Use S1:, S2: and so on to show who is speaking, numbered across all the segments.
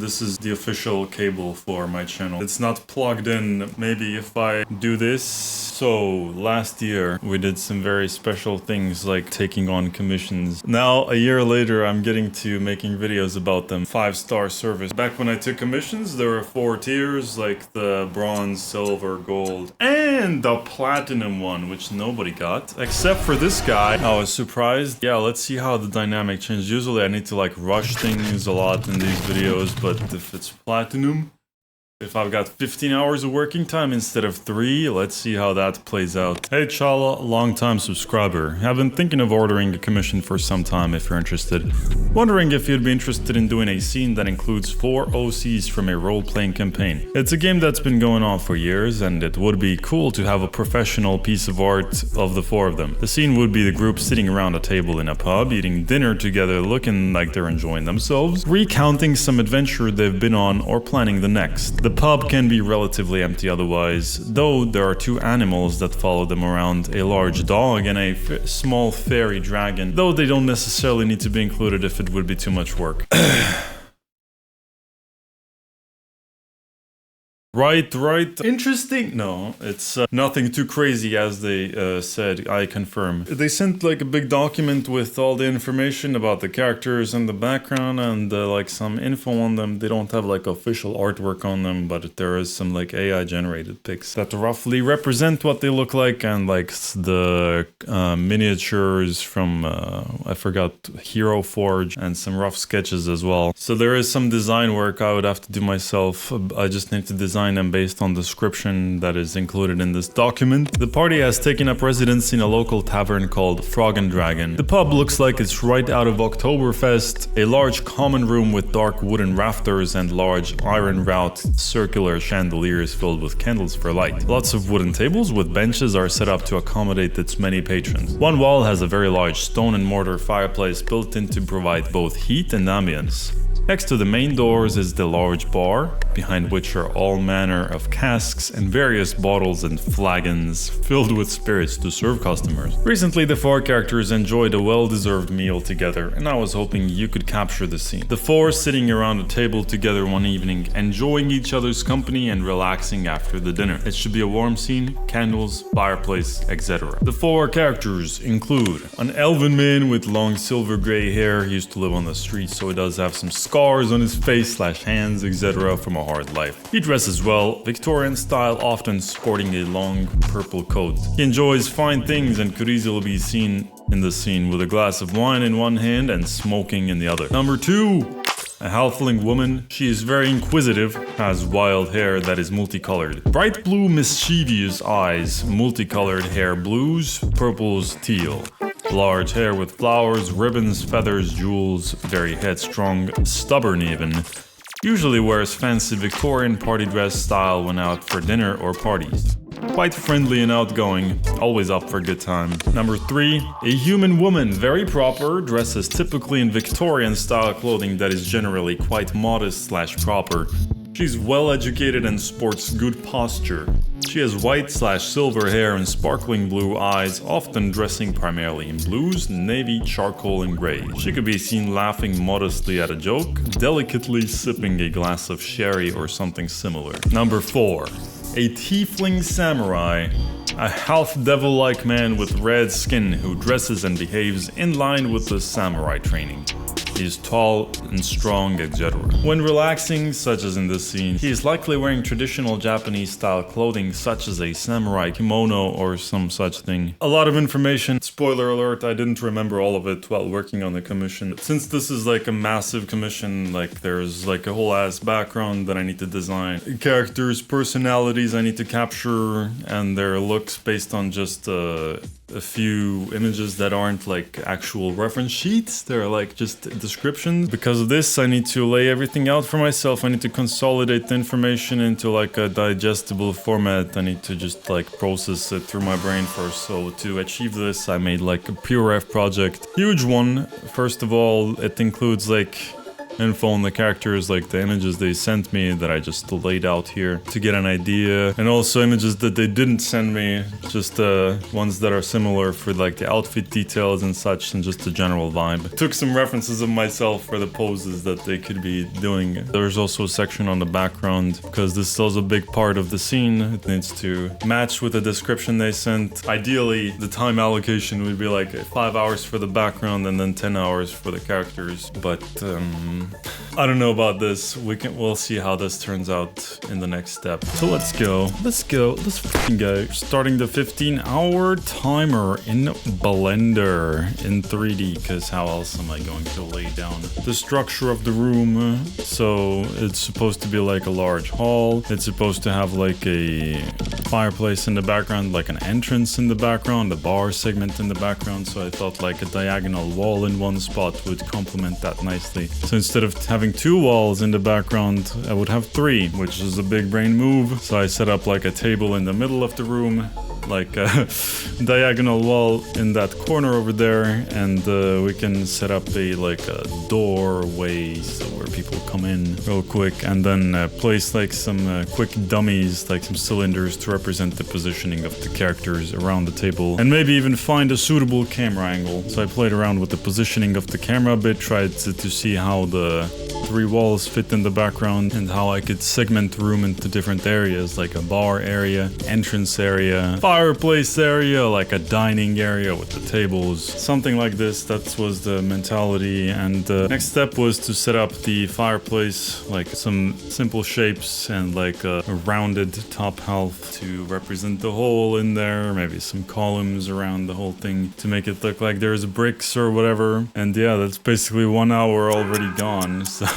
S1: This is the official cable for my channel. It's not plugged in. Maybe if I do this. So last year we did some very special things like taking on commissions. Now a year later I'm getting to making videos about them. 5-star service. Back when I took commissions there were 4 tiers, like the bronze, silver, gold, and the platinum one, which nobody got except for this guy. I was surprised. Yeah, let's see how the dynamic changed. Usually I need to like rush things a lot in these videos, but if it's platinum, if I've got 15 hours of working time instead of 3, let's see how that plays out. Hey Chala, long-time subscriber. I've been thinking of ordering a commission for some time if you're interested. Wondering if you'd be interested in doing a scene that includes 4 OCs from a role-playing campaign. It's a game that's been going on for years and it would be cool to have a professional piece of art of the 4 of them. The scene would be the group sitting around a table in a pub, eating dinner together, looking like they're enjoying themselves, recounting some adventure they've been on or planning the next. The pub can be relatively empty otherwise, though there are 2 animals that follow them around, a large dog and a small fairy dragon, though they don't necessarily need to be included if it would be too much work. Right. Interesting. No, it's nothing too crazy as they said, I confirm. They sent like a big document with all the information about the characters and the background and like some info on them. They don't have like official artwork on them, but there is some like AI generated pics that roughly represent what they look like, and like the miniatures from, I forgot, Hero Forge, and some rough sketches as well. So there is some design work I would have to do myself. I just need to design them based on the description that is included in this document. The party has taken up residence in a local tavern called Frog and Dragon. The pub looks like it's right out of Oktoberfest, a large common room with dark wooden rafters and large iron-wrought circular chandeliers filled with candles for light. Lots of wooden tables with benches are set up to accommodate its many patrons. One wall has a very large stone and mortar fireplace built in to provide both heat and ambience. Next to the main doors is the large bar, behind which are all manner of casks and various bottles and flagons filled with spirits to serve customers. Recently, the 4 characters enjoyed a well-deserved meal together, and I was hoping you could capture the scene. The 4 sitting around a table together one evening, enjoying each other's company and relaxing after the dinner. It should be a warm scene, candles, fireplace, etc. The 4 characters include an elven man with long silver grey hair. He used to live on the street, so he does have some scars on his face / hands, etc. from a hard life. He dresses well, Victorian style, often sporting a long purple coat. He enjoys fine things and could easily be seen in the scene with a glass of wine in one hand and smoking in the other. Number 2. A halfling woman. She is very inquisitive, has wild hair that is multicolored. Bright blue mischievous eyes, multicolored hair blues, purples, teal. Large hair with flowers, ribbons, feathers, jewels, very headstrong, stubborn even. Usually wears fancy Victorian party dress style when out for dinner or parties. Quite friendly and outgoing, always up for a good time. Number 3. A human woman, very proper, dresses typically in Victorian style clothing that is generally quite modest / proper. She's well educated and sports good posture. She has white / silver hair and sparkling blue eyes, often dressing primarily in blues, navy, charcoal and grey. She could be seen laughing modestly at a joke, delicately sipping a glass of sherry or something similar. Number 4. A tiefling samurai. A half-devil-like man with red skin who dresses and behaves in line with the samurai training. He is tall and strong, etc. When relaxing, such as in this scene, he is likely wearing traditional Japanese-style clothing such as a samurai kimono or some such thing. A lot of information. Spoiler alert, I didn't remember all of it while working on the commission. Since this is like a massive commission, like there's like a whole ass background that I need to design. Characters, personalities I need to capture, and their looks based on just a few images that aren't like actual reference sheets. They're like just descriptions. Because of this, I need to lay everything out for myself. I need to consolidate the information into like a digestible format. I need to just like process it through my brain first. So to achieve this, I made like a pure F project. Huge one. First of all, it includes like info on the characters, like the images they sent me that I just laid out here to get an idea, and also images that they didn't send me, just ones that are similar for like the outfit details and such, and just the general vibe. Took some references of myself for the poses that they could be doing. There's also a section on the background because this is a big part of the scene. It needs to match with the description they sent. Ideally, the time allocation would be like 5 hours for the background and then 10 hours for the characters, but I don't know about this. We'll see how this turns out in the next step. So let's fucking go. Starting the 15-hour timer in Blender in 3D, because how else am I going to lay down the structure of the room? So it's supposed to be like a large hall. It's supposed to have like a fireplace in the background, like an entrance in the background, a bar segment in the background. So I thought like a diagonal wall in one spot would complement that nicely. So instead of having 2 walls in the background, I would have 3, which is a big brain move. So I set up like a table in the middle of the room, like a diagonal wall in that corner over there, and we can set up a doorway so where people come in real quick, and then place like some quick dummies, like some cylinders to represent the positioning of the characters around the table, and maybe even find a suitable camera angle. So I played around with the positioning of the camera a bit, tried to see how the 3 walls fit in the background and how I could segment the room into different areas, like a bar area, entrance area, fireplace area, like a dining area with the tables, something like this. That was the mentality. And the next step was to set up the fireplace, like some simple shapes and like a rounded top half to represent the hole in there, maybe some columns around the whole thing to make it look like there's bricks or whatever. And yeah, that's basically 1 hour already gone. So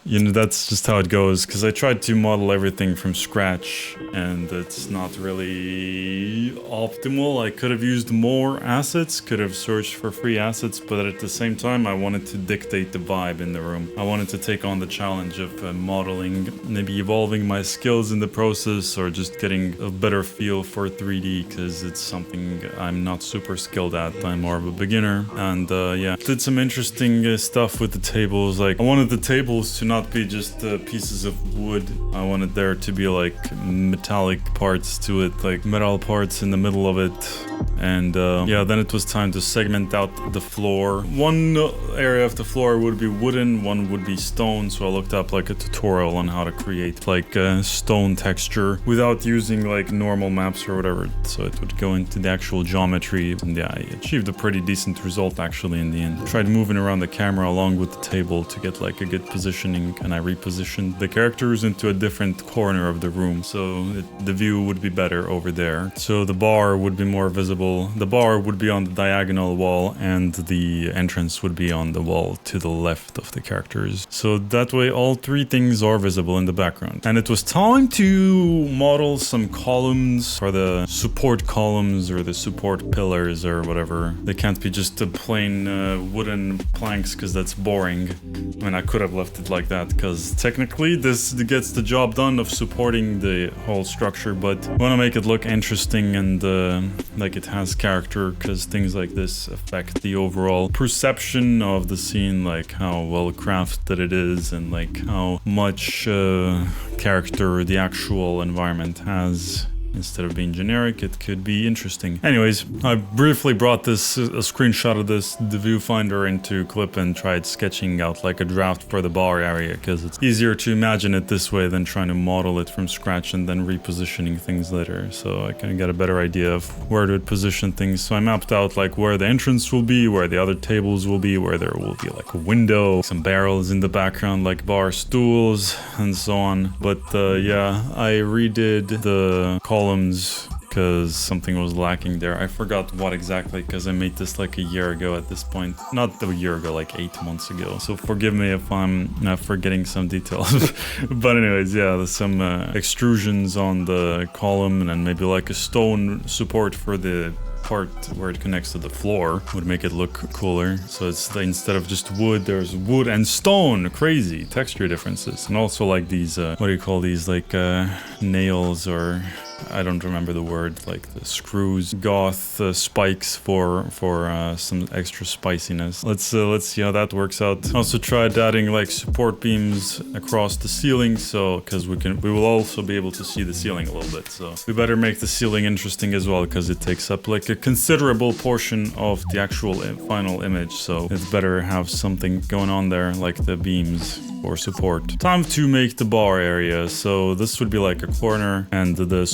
S1: you know, that's just how it goes, because I tried to model everything from scratch and it's not really optimal. I could have used more assets, could have searched for free assets, but at the same time I wanted to dictate the vibe in the room. I wanted to take on the challenge of modeling, maybe evolving my skills in the process, or just getting a better feel for 3D, because it's something I'm not super skilled at. I'm more of a beginner. And yeah, did some interesting stuff with the tables. Like, I wanted the tables to not be just pieces of wood. I wanted there to be like metallic parts to it, like metal parts in the middle of it. And yeah, then it was time to segment out the floor. One area of the floor would be wooden, one would be stone. So I looked up like a tutorial on how to create like a stone texture without using like normal maps or whatever. So it would go into the actual geometry. And yeah, I achieved a pretty decent result actually in the end. Tried moving around the camera along with the table to get like a good positioning, and I repositioned the characters into a different corner of the room, so the view would be better over there. So the bar would be more visible. The bar would be on the diagonal wall, and the entrance would be on the wall to the left of the characters. So that way all 3 things are visible in the background. And it was time to model some columns, or the support columns or the support pillars or whatever. They can't be just a plain wooden planks, because that's boring. I mean, I could have left it like that, because technically this gets the job done of supporting the whole structure, but I want to make it look interesting and like it has character, because things like this affect the overall perception of the scene, like how well crafted it is and like how much character the actual environment has. Instead of being generic, it could be interesting. Anyways, I briefly brought a screenshot of the viewfinder into clip and tried sketching out like a draft for the bar area, because it's easier to imagine it this way than trying to model it from scratch and then repositioning things later. So I kind of got a better idea of where to position things. So I mapped out like where the entrance will be, where the other tables will be, where there will be like a window, some barrels in the background, like bar stools, and so on. But yeah, I redid the columns because something was lacking there. I forgot what exactly, because I made this like a year ago at this point. Not a year ago, like 8 months ago. So forgive me if I'm forgetting some details. But anyways, yeah, there's some extrusions on the column, and maybe like a stone support for the part where it connects to the floor would make it look cooler. So it's instead of just wood, there's wood and stone. Crazy texture differences. And also like these what do you call these, like nails or I don't remember the word, like the screws, goth spikes for some extra spiciness. Let's see how that works out. Also tried adding like support beams across the ceiling, so because we will also be able to see the ceiling a little bit. So we better make the ceiling interesting as well, because it takes up like a considerable portion of the actual final image. So it's better have something going on there, like the beams or support. Time to make the bar area. So this would be like a corner, and the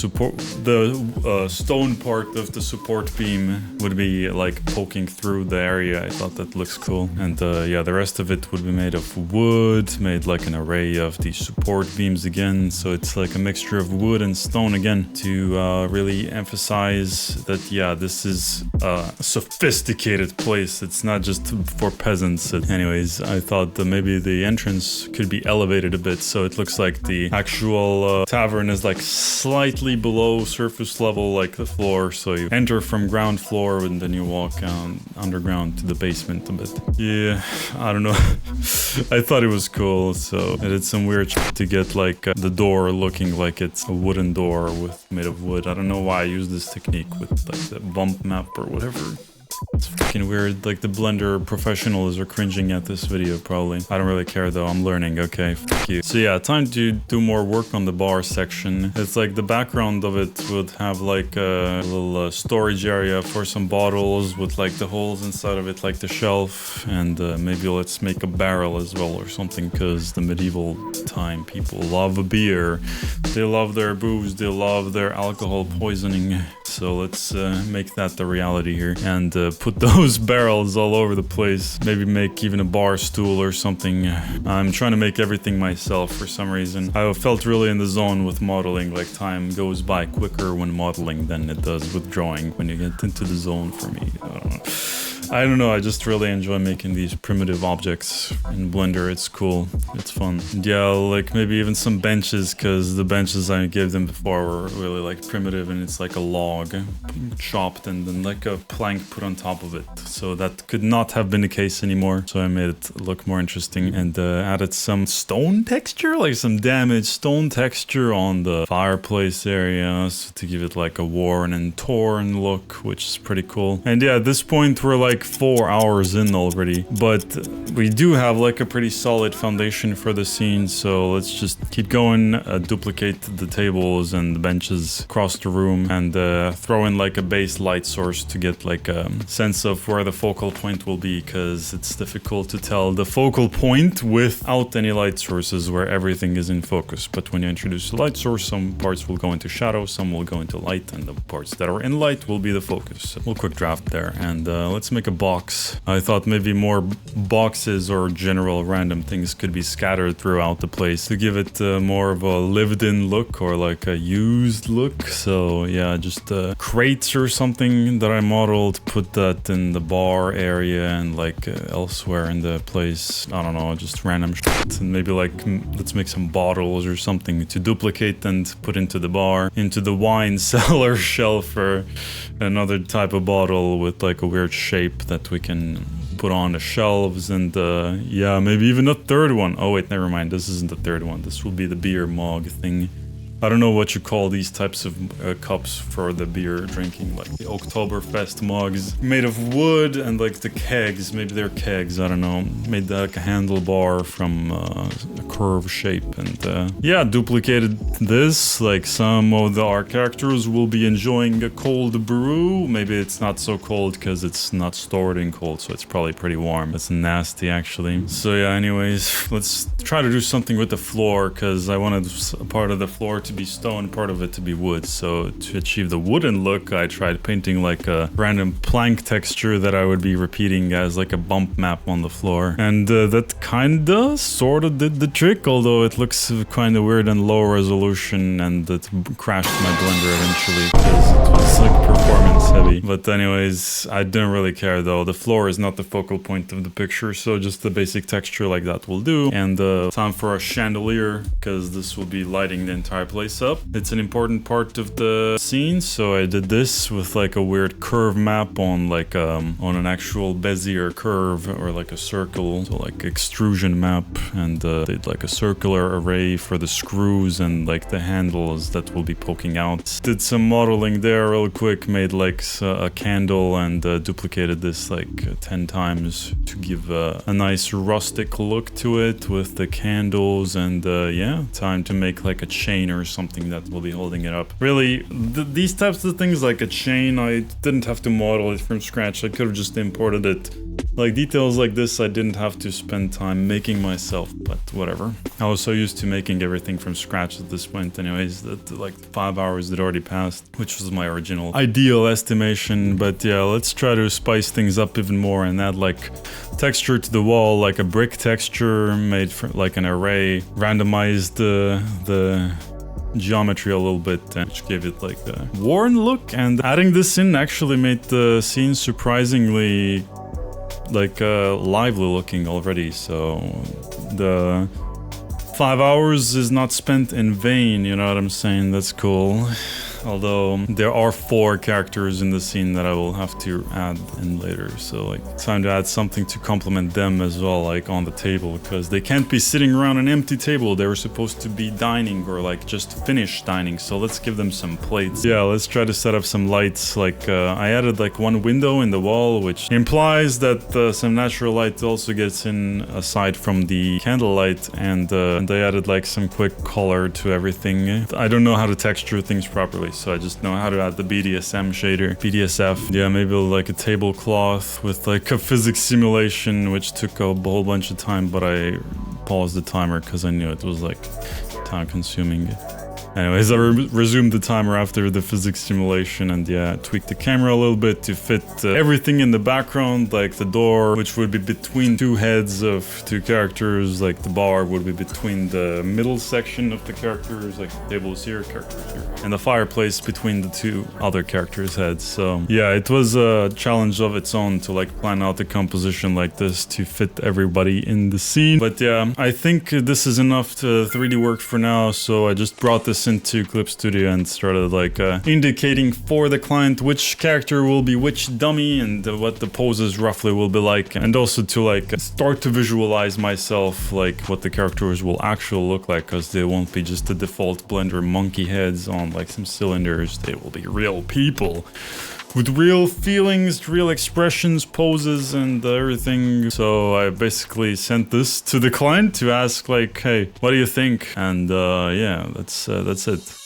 S1: stone part of the support beam would be like poking through the area. I thought that looks cool. And yeah, the rest of it would be made of wood, made like an array of these support beams again. So it's like a mixture of wood and stone again to really emphasize that, yeah, this is a sophisticated place. It's not just for peasants. Anyways, I thought that maybe the entrance could be elevated a bit, so it looks like the actual tavern is like slightly below surface level, like the floor. So you enter from ground floor and then you walk underground to the basement a bit. Yeah, I don't know. I thought it was cool, so I did some weird shit to get like the door looking like it's a wooden door made of wood. I don't know why I used this technique with like the bump map or whatever. It's fucking weird. Like the Blender professionals are cringing at this video probably. I don't really care though. I'm learning. Okay, fuck you. So yeah, time to do more work on the bar section. It's like the background of it would have like a little storage area for some bottles with like the holes inside of it, like the shelf. And maybe let's make a barrel as well or something, because the medieval time people love a beer. They love their booze. They love their alcohol poisoning. So let's make that the reality here, and put those barrels all over the place. Maybe make even a bar stool or something. I'm trying to make everything myself for some reason. I felt really in the zone with modeling, like time goes by quicker when modeling than it does with drawing when you get into the zone for me. I don't know, I just really enjoy making these primitive objects in Blender. It's cool, it's fun. Yeah, like maybe even some benches, because the benches I gave them before were really like primitive, and it's like a log chopped and then like a plank put on top of it. So that could not have been the case anymore. So I made it look more interesting and added some stone texture, like some damaged stone texture on the fireplace area, so to give it like a worn and torn look, which is pretty cool. And yeah, at this point we're like 4 hours in already, but we do have like a pretty solid foundation for the scene. So let's just keep going, duplicate the tables and the benches across the room, and throw in like a base light source to get like a sense of where the focal point will be, because it's difficult to tell the focal point without any light sources where everything is in focus. But when you introduce a light source, some parts will go into shadow, some will go into light, and the parts that are in light will be the focus. We'll quick draft there, and let's make a box. I thought maybe more boxes or general random things could be scattered throughout the place to give it more of a lived-in look, or like a used look. So yeah, just crates or something that I modeled, put that in the bar area and like elsewhere in the place. I don't know, just random shit. And maybe like let's make some bottles or something to duplicate and put into the bar, into the wine cellar shelf, or another type of bottle with like a weird shape that we can put on the shelves. And yeah, maybe even a third one. Oh wait, never mind, this isn't the third one. This will be the beer mug thing. I don't know what you call these types of cups for the beer drinking, like the Oktoberfest mugs made of wood, and like the kegs, maybe they're kegs, I don't know, made like a handlebar from a curve shape. And yeah, duplicated this. Like some of our characters will be enjoying a cold brew. Maybe it's not so cold because it's not stored in cold, so it's probably pretty warm. It's nasty actually. So yeah, anyways, let's try to do something with the floor, because I wanted a part of the floor to be stone, part of it to be wood. So to achieve the wooden look, I tried painting like a random plank texture that I would be repeating as like a bump map on the floor. And that kinda sorta did the trick, although it looks kinda weird and low resolution, and it crashed my Blender eventually because it was like performance heavy. But anyways, I didn't really care though. The floor is not the focal point of the picture, so just the basic texture like that will do. And time for a chandelier, because this will be lighting the entire place. fireplace up. It's an important part of the scene, so I did this with like a weird curve map on like on an actual Bezier curve or like a circle, so like extrusion map, and did like a circular array for the screws and like the handles that will be poking out. Did some modeling there real quick, made like a candle and duplicated this like 10 times to give a nice rustic look to it with the candles, and yeah, time to make like a chain or something that will be holding it up. Really, these types of things like a chain, I didn't have to model it from scratch. I could have just imported it. Like details like this I didn't have to spend time making myself, but whatever. I was so used to making everything from scratch at this point anyways that like 5 hours had already passed, which was my original ideal estimation. But yeah, let's try to spice things up even more and add like texture to the wall, like a brick texture made for like an array, randomized the geometry a little bit, which gave it like a worn look. And adding this in actually made the scene surprisingly like lively looking already, so the 5 hours is not spent in vain, you know what I'm saying? That's cool. Although there are 4 characters in the scene that I will have to add in later, so like time to add something to complement them as well, like on the table, because they can't be sitting around an empty table. They were supposed to be dining or like just finished dining, so let's give them some plates. Yeah, let's try to set up some lights. Like I added like one window in the wall, which implies that some natural light also gets in aside from the candlelight, and they added like some quick color to everything. I don't know how to texture things properly, so I just know how to add the BDSM shader, BDSF. Yeah, maybe like a tablecloth with like a physics simulation, which took a whole bunch of time, but I paused the timer because I knew it was like time consuming. Anyways, I resumed the timer after the physics simulation, and yeah, tweaked the camera a little bit to fit everything in the background, like the door, which would be between 2 heads of 2 characters, like the bar would be between the middle section of the characters, like the table is here, characters here, and the fireplace between the 2 other characters' heads. So yeah, it was a challenge of its own to like plan out the composition like this to fit everybody in the scene. But yeah, I think this is enough to 3D work for now, so I just brought this into Clip Studio and started like indicating for the client which character will be which dummy and what the poses roughly will be like, and also to like start to visualize myself like what the characters will actually look like, because they won't be just the default Blender monkey heads on like some cylinders. They will be real people with real feelings, real expressions, poses, and everything. So I basically sent this to the client to ask like, hey, what do you think? And yeah, that's it.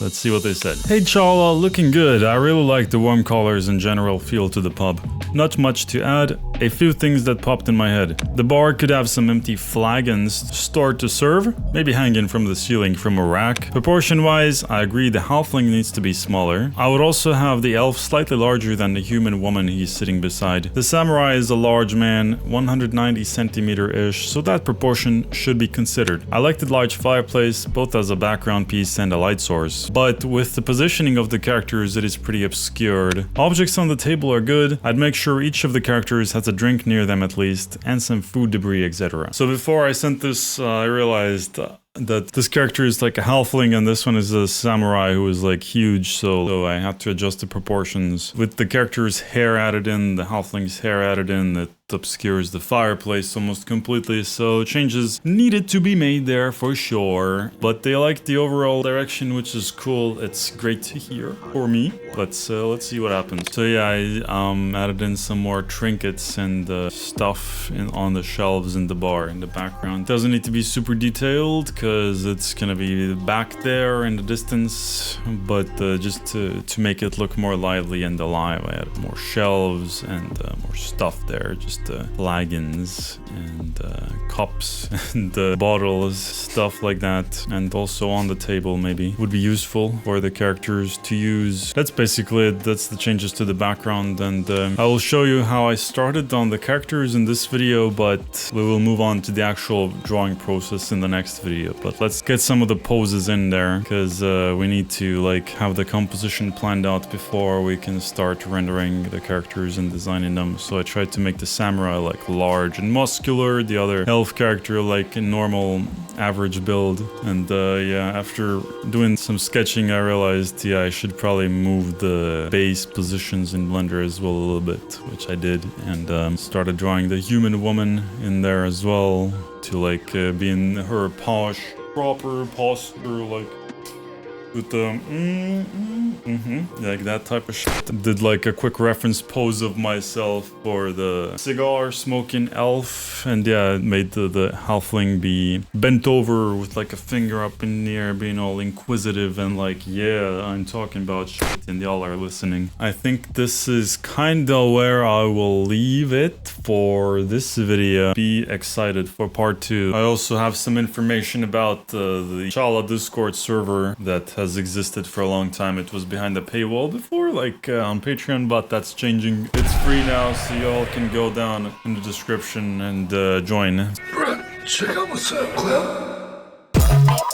S1: Let's see what they said. Hey Chala, looking good. I really like the warm colors and general feel to the pub. Not much to add, a few things that popped in my head. The bar could have some empty flagons stored to serve, maybe hanging from the ceiling from a rack. Proportion-wise, I agree the halfling needs to be smaller. I would also have the elf slightly larger than the human woman he's sitting beside. The samurai is a large man, 190 centimeter-ish, so that proportion should be considered. I like the large fireplace, both as a background piece and a light source, but with the positioning of the characters it is pretty obscured. Objects on the table are good. I'd make sure each of the characters has a drink near them at least, and some food debris, etc. So before I sent this, I realized that this character is like a halfling and this one is a samurai who is like huge, so I had to adjust the proportions. With the character's hair added in, the halfling's hair added in, it obscures the fireplace almost completely, so changes needed to be made there for sure. But they like the overall direction, which is cool. It's great to hear for me. Let's see what happens. So yeah, I added in some more trinkets and stuff on the shelves in the bar in the background. Doesn't need to be super detailed because it's gonna be back there in the distance, but just to make it look more lively and alive, I added more shelves and more stuff there, just flagons and cups and bottles, stuff like that. And also on the table maybe would be useful for the characters to use. That's basically it. That's the changes to the background, and I will show you how I started on the characters in this video, but we will move on to the actual drawing process in the next video. But let's get some of the poses in there, because we need to like have the composition planned out before we can start rendering the characters and designing them. So I tried to make the samurai like large and muscular, the other elf character like a normal average build. And yeah, after doing some sketching, I realized, yeah, I should probably move the base positions in Blender as well a little bit, which I did, and started drawing the human woman in there as well to like be in her proper posture, like with the like that type of shit. Did like a quick reference pose of myself for the cigar smoking elf, and yeah, it made the halfling be bent over with like a finger up in the air, being all inquisitive and like, yeah, I'm talking about shit and y'all are listening. I think this is kinda where I will leave it for this video. Be excited for part 2. I also have some information about the Shala Discord server that has existed for a long time. It was behind the paywall before, like on Patreon, but that's changing. It's free now, so y'all can go down in the description and join.
S2: Brett, check out what's up, Clem.